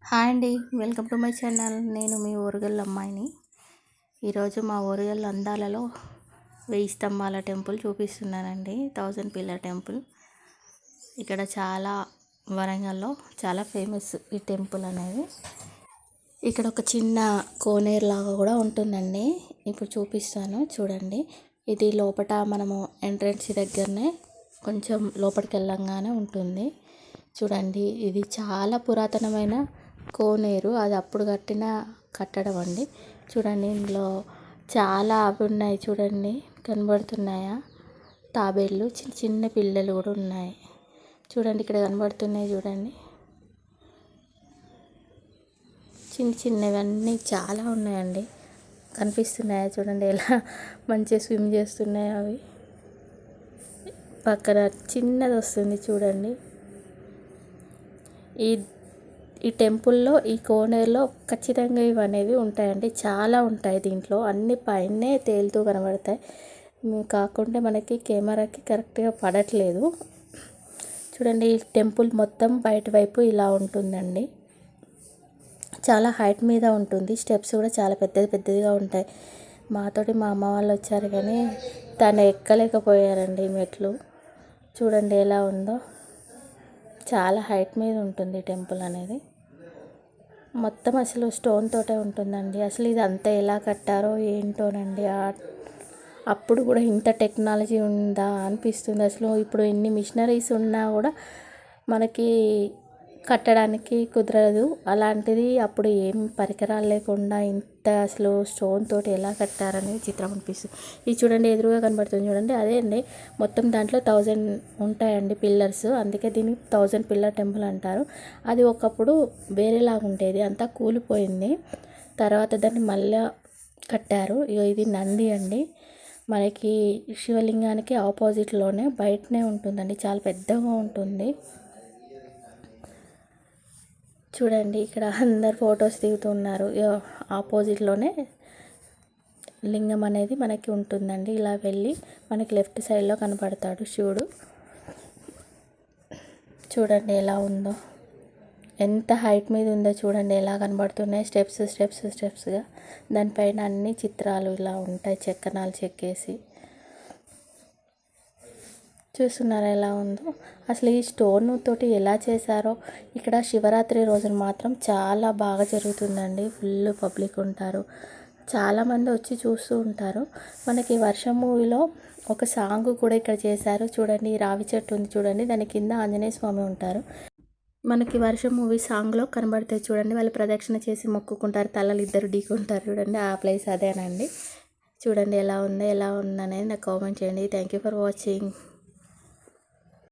Hi అండి, welcome to my channel. నేను మీ ఓరుగల్లు అమ్మాయిని. ఈరోజు మా ఓరుగల్లు అందాలలో 1000 స్తంభాల టెంపుల్ చూపిస్తున్నానండి. 1000 పిల్లర్ టెంపుల్. ఇక్కడ వరంగల్లో చాలా ఫేమస్ ఈ టెంపుల్ అనేది. ఇక్కడ ఒక చిన్న కోనేరు లాగా కూడా ఉంటుందండి. ఇప్పుడు చూపిస్తాను చూడండి. ఇది లోపట మనము ఎంట్రన్స్ దగ్గరనే కొంచెం లోపలికి వెళ్ళంగానే ఉంటుంది. చూడండి, ఇది చాలా పురాతనమైన కోనేరు. అది అప్పుడు కట్టడం అండి. చూడండి, ఇందులో చాలా అవి ఉన్నాయి. చూడండి, కనబడుతున్నాయా? తాబేళ్ళు, చిన్న చిన్న పిల్లలు కూడా ఉన్నాయి. చూడండి, ఇక్కడ కనబడుతున్నాయి. చూడండి, చిన్న చిన్నవన్నీ చాలా ఉన్నాయండి. కనిపిస్తున్నాయా? చూడండి ఎలా మంచిగా స్విమ్ చేస్తున్నాయి అవి. పక్కన చిన్నది వస్తుంది చూడండి. ఈ టెంపుల్లో, ఈ కోనేరులో ఖచ్చితంగా ఇవనేవి ఉంటాయండి. చాలా ఉంటాయి. దీంట్లో అన్ని పైనే తేలుతూ కనబడతాయి. కాకుంటే మనకి కెమెరాకి కరెక్ట్గా పడట్లేదు. చూడండి, ఈ టెంపుల్ మొత్తం బయట వైపు ఇలా ఉంటుందండి. చాలా హైట్ మీద ఉంటుంది. స్టెప్స్ కూడా చాలా పెద్దదిగా ఉంటాయి. మాతోటి మా అమ్మ వాళ్ళు వచ్చారు కానీ తను ఎక్కలేకపోయారండి మెట్లు. చూడండి ఎలా ఉందో. చాలా హైట్ మీద ఉంటుంది టెంపుల్ అనేది. మొత్తం అసలు స్టోన్ తోటే ఉంటుందండి. అసలు ఇది అంతా ఎలా కట్టారో ఏంటోనండి. అప్పుడు కూడా ఇంత టెక్నాలజీ ఉందా అనిపిస్తుంది. అసలు ఇప్పుడు ఎన్ని మిషనరీస్ ఉన్నా కూడా మనకి కట్టడానికి కుదరదు. అలాంటిది అప్పుడు ఏం పరికరాలు లేకుండా ఇంత అసలు స్టోన్ తోటి ఎలా కట్టారనేది చిత్రం అనిపిస్తుంది. ఇది చూడండి, ఎదురుగా కనబడుతుంది చూడండి, అదే అండి. మొత్తం దాంట్లో 1000 ఉంటాయండి పిల్లర్స్. అందుకే దీన్ని 1000 పిల్లర్ టెంపుల్ అంటారు. అది ఒకప్పుడు వేరేలాగా ఉండేది, అంతా కూలిపోయింది. తర్వాత దాన్ని మళ్ళీ కట్టారు. ఇది నంది అండి. మనకి శివలింగానికి ఆపోజిట్లోనే బయటనే ఉంటుందండి. చాలా పెద్దగా ఉంటుంది. చూడండి, ఇక్కడ అందరు ఫొటోస్ దిగుతున్నారు. ఆపోజిట్లోనే లింగం అనేది మనకి ఉంటుందండి. ఇలా వెళ్ళి మనకి లెఫ్ట్ సైడ్లో కనపడతాడు శివుడు. చూడండి ఎలా ఉందో, ఎంత హైట్ మీద ఉందో చూడండి. ఎలా కనబడుతున్నాయి స్టెప్స్గా. దానిపైన అన్ని చిత్రాలు ఇలా ఉంటాయి, చెక్కనాలు చెక్కేసి. చూస్తున్నారా ఎలా ఉందో. అసలు ఈ స్టోన్ తోటి ఎలా చేశారో. ఇక్కడ శివరాత్రి రోజున మాత్రం చాలా బాగా జరుగుతుందండి. ఫుల్ పబ్లిక్ ఉంటారు. చాలామంది వచ్చి చూస్తూ ఉంటారు. మనకి వర్షం మూవీలో ఒక సాంగ్ కూడా ఇక్కడ చేశారు. చూడండి, రావి చెట్టు ఉంది చూడండి, దాని కింద ఆంజనేయ స్వామి ఉంటారు. మనకి వర్షం మూవీ సాంగ్లో కనబడతాయి చూడండి. వాళ్ళు ప్రదక్షిణ చేసి మొక్కుకుంటారు, తలలు ఇద్దరు ఢీకుంటారు చూడండి. ఆ ప్లేస్ అదేనండి. చూడండి ఎలా ఉందో, ఎలా ఉందనేది నాకు కామెంట్ చేయండి. Thank you for watching.